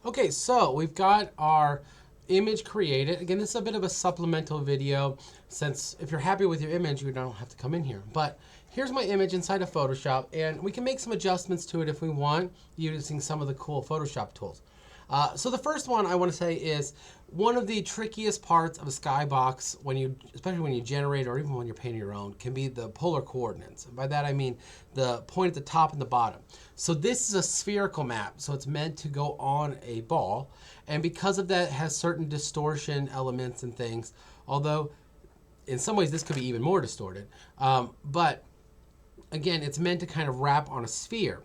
Okay, so we've got our image created. Again, this is a bit of a supplemental video since if you're happy with your image, you don't have to come in here. But here's my image inside of Photoshop, and we can make some adjustments to it if we want using some of the cool Photoshop tools. So the first one I want to say is one of the trickiest parts of a skybox when you, especially when you generate or even when you're painting your own, can be the polar coordinates. And by that I mean the point at the top and the bottom. So this is a spherical map, so it's meant to go on a ball, and because of that, it has certain distortion elements and things. Although in some ways this could be even more distorted, but again, it's meant to kind of wrap on a sphere.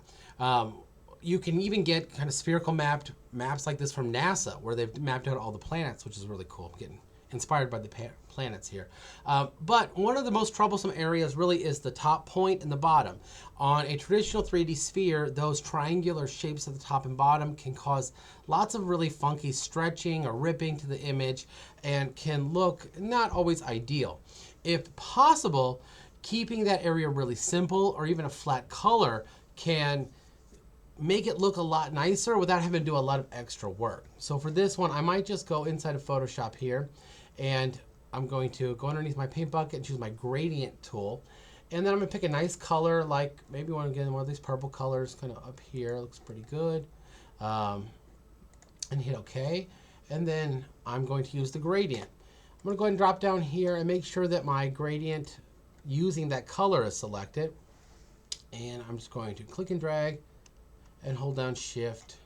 You can even get kind of spherical maps like this from NASA, where they've mapped out all the planets, which is really cool. I'm getting inspired by the planets here. But one of the most troublesome areas really is the top point and the bottom. On a traditional 3D sphere, those triangular shapes at the top and bottom can cause lots of really funky stretching or ripping to the image and can look not always ideal. If possible, keeping that area really simple or even a flat color can make it look a lot nicer without having to do a lot of extra work. So for this one, I might just go inside of Photoshop here, and I'm going to go underneath my paint bucket and choose my gradient tool. And then I'm gonna pick a nice color, like maybe want to get one of these purple colors kind of up here. Looks pretty good. And hit OK. And then I'm going to use the gradient. I'm gonna go ahead and drop down here and make sure that my gradient using that color is selected. And I'm just going to click and drag and hold down Shift.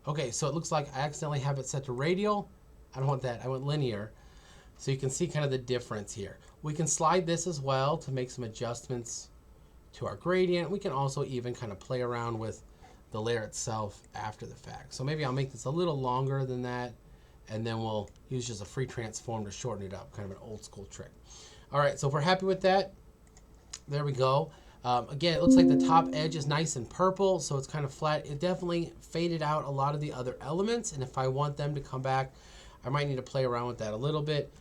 Okay, so it looks like I accidentally have it set to radial. I don't want that, I want linear. So you can see kind of the difference here. We can slide this as well to make some adjustments to our gradient. We can also even kind of play around with the layer itself after the fact. So maybe I'll make this a little longer than that, and then we'll use just a free transform to shorten it up, kind of an old school trick. All right, so if we're happy with that, there we go. Again, it looks like the top edge is nice and purple, so it's kind of flat. It definitely faded out a lot of the other elements, and if I want them to come back, I might need to play around with that a little bit.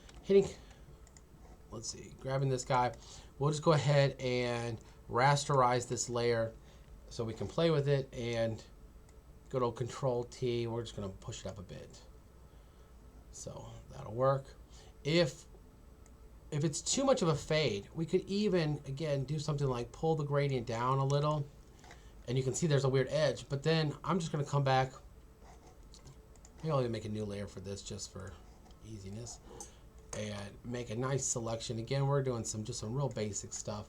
Let's see, grabbing this guy. We'll just go ahead and rasterize this layer so we can play with it, and good old Control T, we're just gonna push it up a bit. So that'll work. If it's too much of a fade, we could even, again, do something like pull the gradient down a little, and you can see there's a weird edge, but then I'm just gonna come back. Maybe I'll even make a new layer for this just for easiness, and make a nice selection. Again, we're doing just some real basic stuff,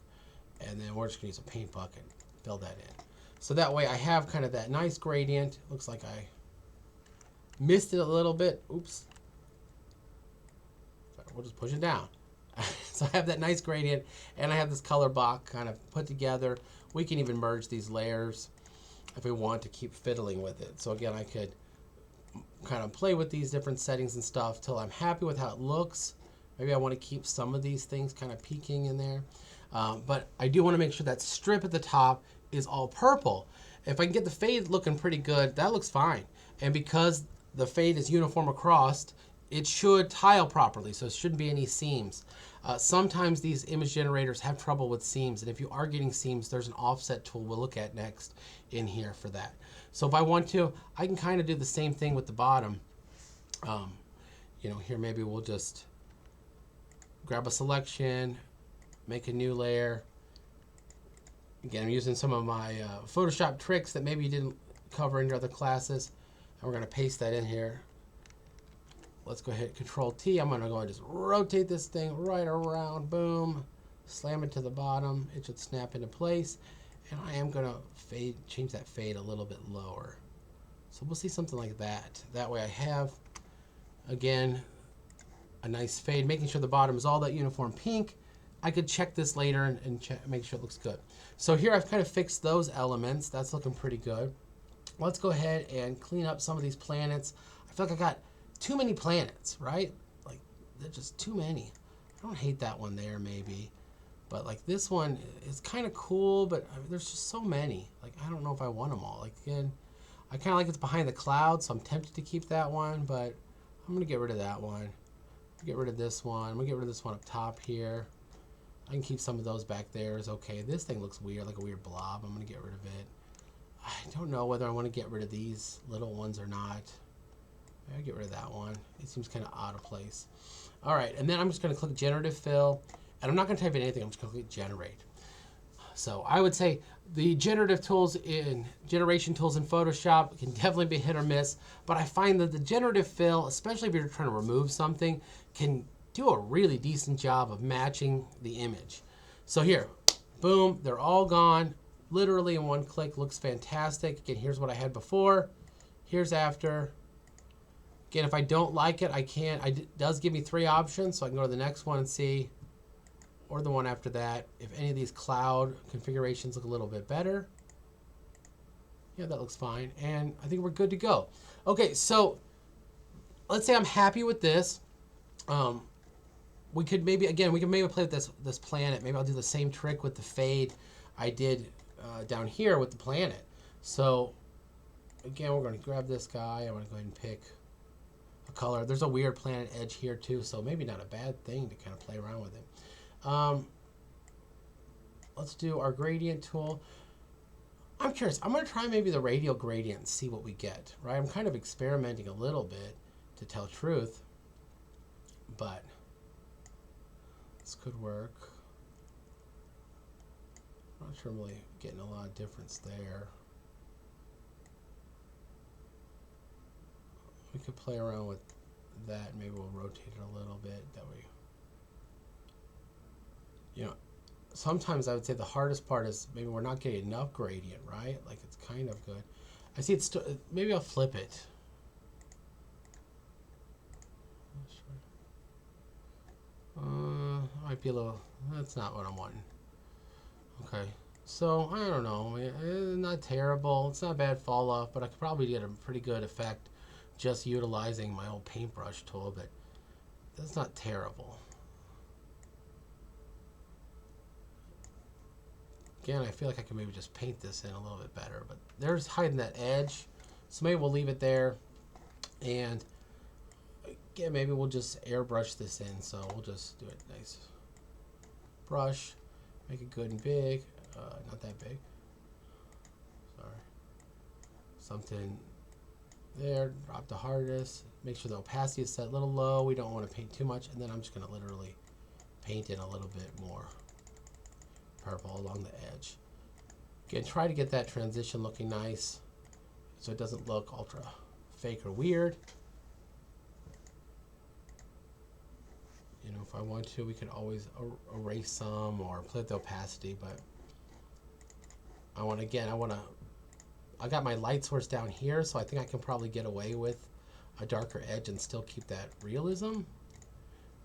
and then we're just gonna use a paint bucket, fill that in. So that way I have kind of that nice gradient. Looks like I missed it a little bit. Oops. We'll just push it down. So I have that nice gradient, and I have this color box kind of put together. We can even merge these layers if we want to keep fiddling with it. So again, I could kind of play with these different settings and stuff till I'm happy with how it looks. Maybe I want to keep some of these things kind of peeking in there. But I do want to make sure that strip at the top is all purple. If I can get the fade looking pretty good, that looks fine. And because the fade is uniform across, it should tile properly, so it shouldn't be any seams. Sometimes these image generators have trouble with seams, and if you are getting seams, there's an offset tool we'll look at next in here for that. So if I want to, I can kind of do the same thing with the bottom. Here maybe we'll just grab a selection, make a new layer. Again, I'm using some of my Photoshop tricks that maybe you didn't cover in your other classes, and we're going to paste that in here. Let's go ahead, Control T. I'm gonna go and just rotate this thing right around, boom, slam it to the bottom. It should snap into place. And I am gonna change that fade a little bit lower. So we'll see something like that. That way I have, again, a nice fade, making sure the bottom is all that uniform pink. I could check this later and make sure it looks good. So here I've kind of fixed those elements. That's looking pretty good. Let's go ahead and clean up some of these planets. I feel like I got too many planets, right? Like, they're just too many. I don't hate that one there, maybe. But, like, this one is kind of cool, but I mean, there's just so many. Like, I don't know if I want them all. Like, again, I kind of like it's behind the clouds, so I'm tempted to keep that one, but I'm going to get rid of that one. Get rid of this one. I'm going to get rid of this one up top here. I can keep some of those back there. It's okay. This thing looks weird, like a weird blob. I'm going to get rid of it. I don't know whether I want to get rid of these little ones or not. I'll get rid of that one. It seems kind of out of place. All right, and then I'm just going to click Generative Fill, and I'm not going to type in anything. I'm just going to click Generate. So I would say the generative tools in generation tools in Photoshop can definitely be hit or miss, but I find that the generative fill, especially if you're trying to remove something, can do a really decent job of matching the image. So here, boom, they're all gone. Literally in one click, looks fantastic. Again, here's what I had before. Here's after. Again, if I don't like it, I can. It does give me 3 options, so I can go to the next one and see, or the one after that, if any of these cloud configurations look a little bit better. Yeah, that looks fine. And I think we're good to go. Okay, so let's say I'm happy with this. We could maybe, again, we can maybe play with this planet. Maybe I'll do the same trick with the fade I did down here with the planet. So again, we're going to grab this guy. I'm going to go ahead and pick a color. There's a weird planet edge here too, so maybe not a bad thing to kind of play around with it. Let's do our gradient tool. I'm curious. I'm going to try maybe the radial gradient and see what we get, right? I'm kind of experimenting a little bit to tell truth, but this could work. I'm not sure I'm really getting a lot of difference there. We could play around with that. Maybe we'll rotate it a little bit. That way, you know, sometimes I would say the hardest part is maybe we're not getting enough gradient, right? Like it's kind of good. I see it's maybe I'll flip it. Might be a little, that's not what I'm wanting. Okay, so I don't know, not terrible. It's not a bad fall off, but I could probably get a pretty good effect just utilizing my old paintbrush tool, but that's not terrible. Again, I feel like I can maybe just paint this in a little bit better, but there's hiding that edge. So maybe we'll leave it there. And again, maybe we'll just airbrush this in. So we'll just do it nice. Brush, make it good and big. Not that big. Sorry. Something there, drop the hardness. Make sure the opacity is set a little low. We don't want to paint too much. And then I'm just gonna literally paint in a little bit more purple along the edge. Again, try to get that transition looking nice so it doesn't look ultra fake or weird. You know, if I want to, we could always erase some or play with the opacity, but I got my light source down here, so I think I can probably get away with a darker edge and still keep that realism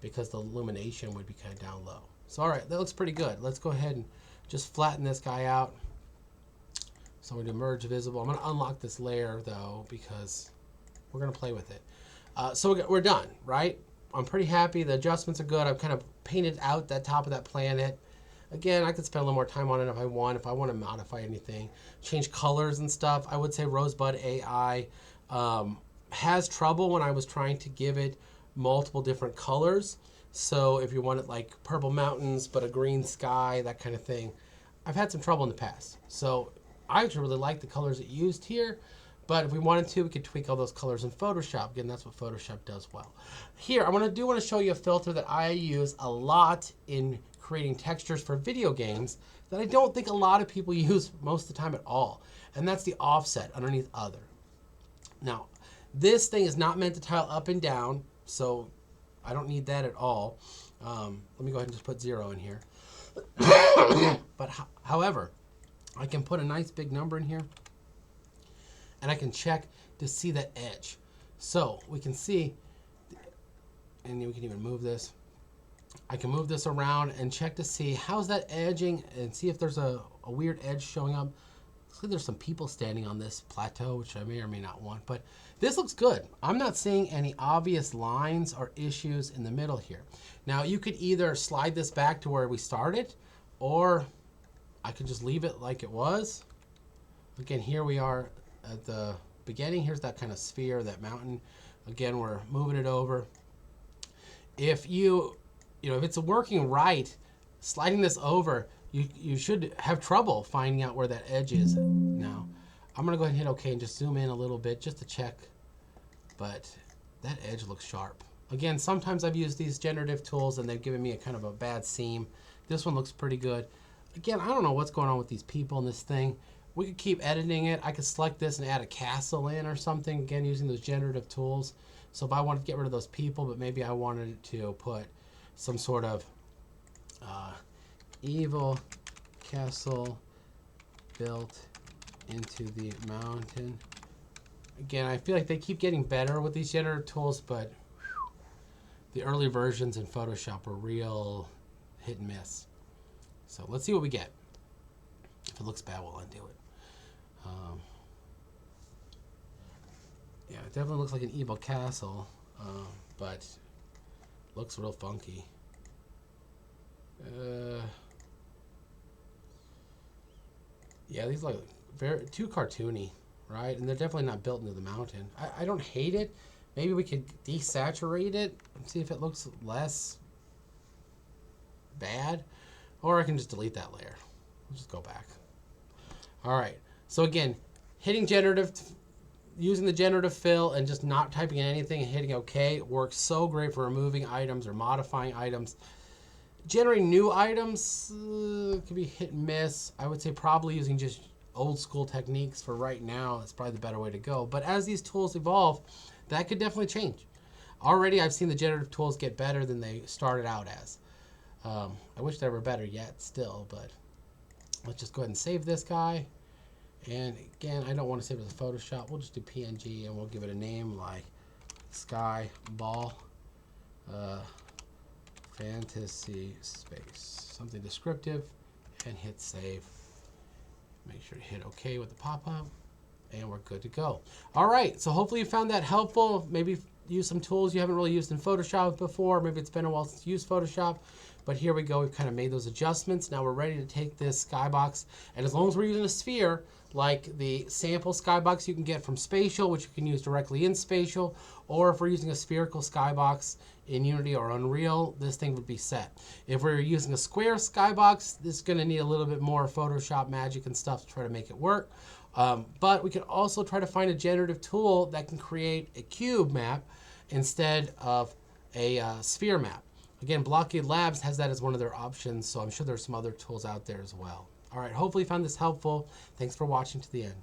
because the illumination would be kind of down low. So all right, that looks pretty good. Let's go ahead and just flatten this guy out. So I'm going to merge visible. I'm going to unlock this layer though because we're going to play with it. So we're done, right? I'm pretty happy. The adjustments are good. I've kind of painted out that top of that planet. Again, I could spend a little more time on it if I want. If I want to modify anything, change colors and stuff, I would say Rosebud Ai has trouble when I was trying to give it multiple different colors. So if you want it like purple mountains, but a green sky, that kind of thing, I've had some trouble in the past. So I actually really like the colors it used here, but if we wanted to, we could tweak all those colors in Photoshop. Again, that's what Photoshop does well. Here, I want to show you a filter that I use a lot in creating textures for video games that I don't think a lot of people use most of the time at all. And that's the offset underneath other. Now, this thing is not meant to tile up and down, so I don't need that at all. Let me go ahead and just put 0 in here. But however, I can put a nice big number in here and I can check to see that edge. So we can see, and we can even move this. I can move this around and check to see how's that edging and see if there's a weird edge showing up. Looks like there's some people standing on this plateau, which I may or may not want, but this looks good. I'm not seeing any obvious lines or issues in the middle here. Now you could either slide this back to where we started, or I could just leave it like it was. Again, here we are at the beginning. Here's that kind of sphere, that mountain. Again, we're moving it over. If if it's working right, sliding this over, you should have trouble finding out where that edge is. Now, I'm gonna go ahead and hit OK and just zoom in a little bit just to check. But That edge looks sharp. Again, sometimes I've used these generative tools and they've given me a kind of a bad seam. This one looks pretty good. Again, I don't know what's going on with these people in this thing. We could keep editing it. I could select this and add a castle in or something, again, using those generative tools. So if I wanted to get rid of those people, but maybe I wanted to put some sort of evil castle built into the mountain. Again, I feel like they keep getting better with these generative tools, but the early versions in Photoshop were real hit and miss. So let's see what we get. If it looks bad, we'll undo it. Yeah, it definitely looks like an evil castle, but looks real funky. Yeah, these look too cartoony, right? And they're definitely not built into the mountain. I don't hate it. Maybe we could desaturate it and see if it looks less bad. Or I can just delete that layer. We'll just go back. All right. So again, using the generative fill and just not typing in anything and hitting OK works so great for removing items or modifying items. Generating new items could be hit and miss. I would say probably using just old school techniques for right now is probably the better way to go. But as these tools evolve, that could definitely change. Already I've seen the generative tools get better than they started out as. I wish they were better yet still, but let's just go ahead and save this guy. And again, I don't want to save it as Photoshop. We'll just do PNG and we'll give it a name like Sky Ball Fantasy Space. Something descriptive, and hit save. Make sure to hit OK with the pop-up, and we're good to go. All right, so hopefully you found that helpful. Maybe use some tools you haven't really used in Photoshop before. Maybe it's been a while since you used Photoshop. But here we go. We've kind of made those adjustments. Now we're ready to take this skybox, and as long as we're using a sphere, like the sample skybox you can get from Spatial, which you can use directly in Spatial, or if we're using a spherical skybox in Unity or Unreal, this thing would be set. If we're using a square skybox, this is going to need a little bit more Photoshop magic and stuff to try to make it work. But we can also try to find a generative tool that can create a cube map instead of a sphere map. Again, Blockade Labs has that as one of their options, so I'm sure there's some other tools out there as well. All right, hopefully you found this helpful. Thanks for watching to the end.